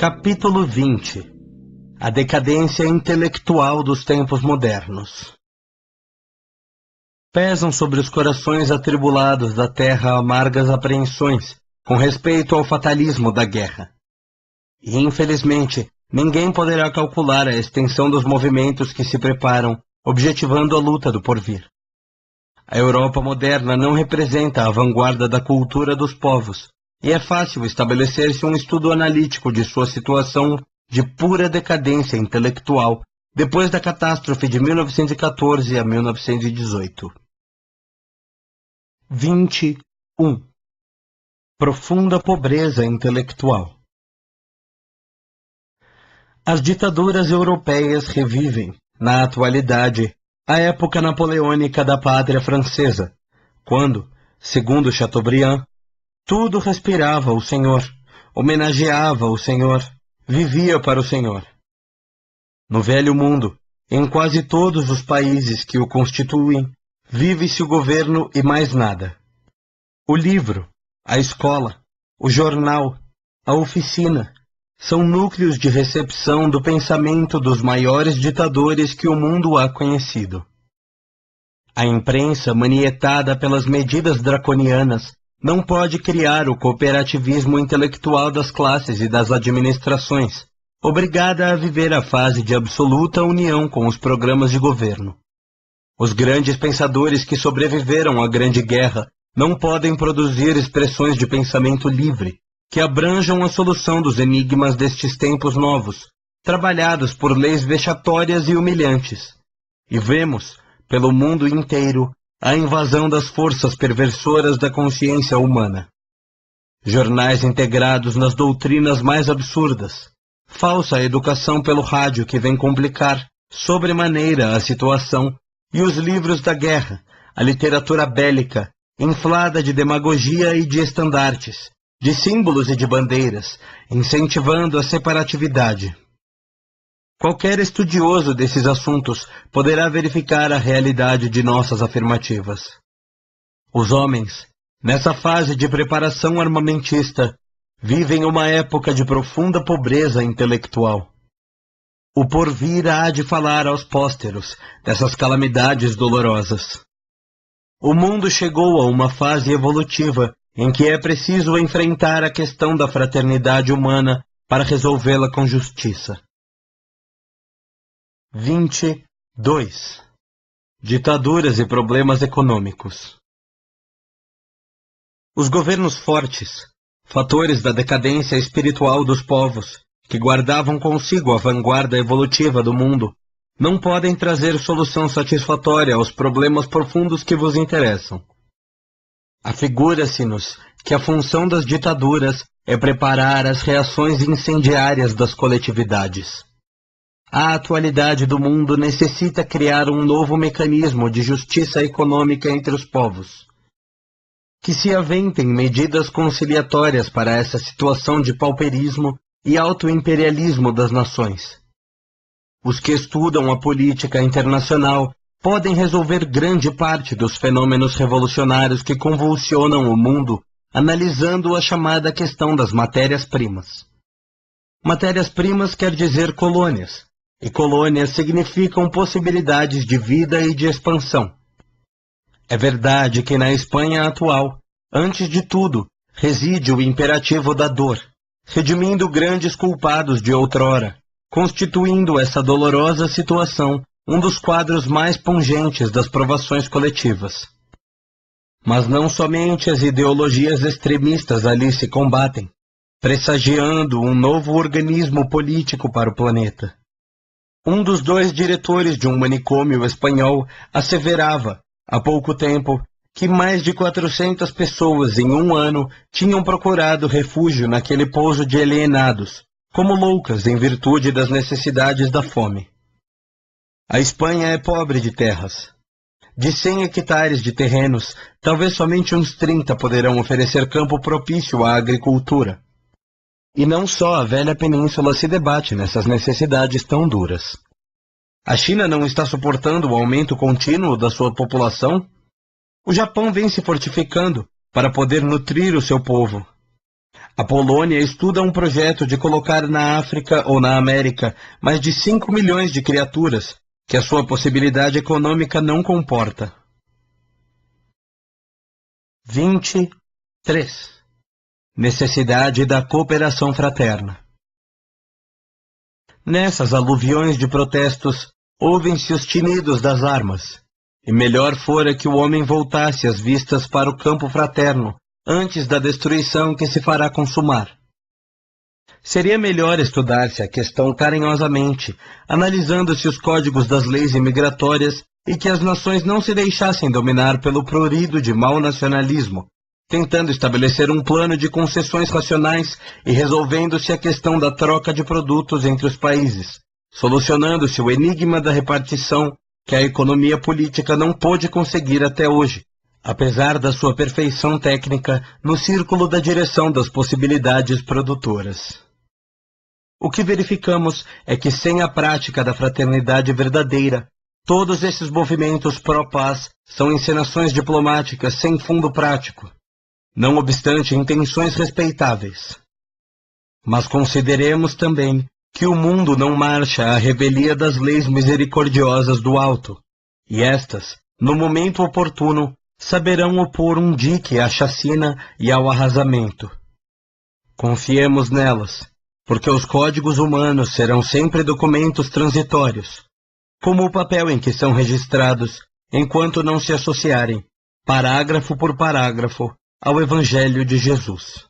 Capítulo 20. A decadência intelectual dos tempos modernos. Pesam sobre os corações atribulados da terra amargas apreensões com respeito ao fatalismo da guerra. E, infelizmente, ninguém poderá calcular a extensão dos movimentos que se preparam, objetivando a luta do porvir. A Europa moderna não representa a vanguarda da cultura dos povos, e é fácil estabelecer-se um estudo analítico de sua situação de pura decadência intelectual depois da catástrofe de 1914 a 1918. 21. Profunda pobreza intelectual. As ditaduras europeias revivem, na atualidade, a época napoleônica da pátria francesa, quando, segundo Chateaubriand, tudo respirava o Senhor, homenageava o Senhor, vivia para o Senhor. No velho mundo, em quase todos os países que o constituem, vive-se o governo e mais nada. O livro, a escola, o jornal, a oficina, são núcleos de recepção do pensamento dos maiores ditadores que o mundo há conhecido. A imprensa, manietada pelas medidas draconianas, não pode criar o cooperativismo intelectual das classes e das administrações, obrigada a viver a fase de absoluta união com os programas de governo. Os grandes pensadores que sobreviveram à Grande Guerra não podem produzir expressões de pensamento livre, que abranjam a solução dos enigmas destes tempos novos, trabalhados por leis vexatórias e humilhantes. E vemos, pelo mundo inteiro, a invasão das forças perversoras da consciência humana. Jornais integrados nas doutrinas mais absurdas, falsa educação pelo rádio que vem complicar, sobremaneira, a situação, e os livros da guerra, a literatura bélica, inflada de demagogia e de estandartes, de símbolos e de bandeiras, incentivando a separatividade. Qualquer estudioso desses assuntos poderá verificar a realidade de nossas afirmativas. Os homens, nessa fase de preparação armamentista, vivem uma época de profunda pobreza intelectual. O porvir há de falar aos pósteros dessas calamidades dolorosas. O mundo chegou a uma fase evolutiva em que é preciso enfrentar a questão da fraternidade humana para resolvê-la com justiça. 22. Ditaduras e problemas econômicos. Os governos fortes, fatores da decadência espiritual dos povos, que guardavam consigo a vanguarda evolutiva do mundo, não podem trazer solução satisfatória aos problemas profundos que vos interessam. Afigura-se-nos que a função das ditaduras é preparar as reações incendiárias das coletividades. A atualidade do mundo necessita criar um novo mecanismo de justiça econômica entre os povos. Que se aventem medidas conciliatórias para essa situação de pauperismo e autoimperialismo das nações. Os que estudam a política internacional podem resolver grande parte dos fenômenos revolucionários que convulsionam o mundo, analisando a chamada questão das matérias-primas. Matérias-primas quer dizer colônias, e colônias significam possibilidades de vida e de expansão. É verdade que na Espanha atual, antes de tudo, reside o imperativo da dor, redimindo grandes culpados de outrora, constituindo essa dolorosa situação um dos quadros mais pungentes das provações coletivas. Mas não somente as ideologias extremistas ali se combatem, pressagiando um novo organismo político para o planeta. Um dos dois diretores de um manicômio espanhol asseverava, há pouco tempo, que mais de 400 pessoas em um ano tinham procurado refúgio naquele pouso de alienados, como loucas em virtude das necessidades da fome. A Espanha é pobre de terras. De 100 hectares de terrenos, talvez somente uns 30 poderão oferecer campo propício à agricultura. E não só a velha península se debate nessas necessidades tão duras. A China não está suportando o aumento contínuo da sua população? O Japão vem se fortificando para poder nutrir o seu povo. A Polônia estuda um projeto de colocar na África ou na América mais de 5 milhões de criaturas, que a sua possibilidade econômica não comporta. 23. Necessidade da cooperação fraterna. Nessas aluviões de protestos, ouvem-se os tinidos das armas, e melhor fora que o homem voltasse as vistas para o campo fraterno, antes da destruição que se fará consumar. Seria melhor estudar-se a questão carinhosamente, analisando-se os códigos das leis imigratórias e que as nações não se deixassem dominar pelo prurido de mau nacionalismo, tentando estabelecer um plano de concessões racionais e resolvendo-se a questão da troca de produtos entre os países, solucionando-se o enigma da repartição que a economia política não pôde conseguir até hoje, apesar da sua perfeição técnica no círculo da direção das possibilidades produtoras. O que verificamos é que sem a prática da fraternidade verdadeira, todos esses movimentos pró-paz são encenações diplomáticas sem fundo prático, não obstante intenções respeitáveis. Mas consideremos também que o mundo não marcha à revelia das leis misericordiosas do alto, e estas, no momento oportuno, saberão opor um dique à chacina e ao arrasamento. Confiemos nelas, porque os códigos humanos serão sempre documentos transitórios, como o papel em que são registrados, enquanto não se associarem, parágrafo por parágrafo, ao Evangelho de Jesus.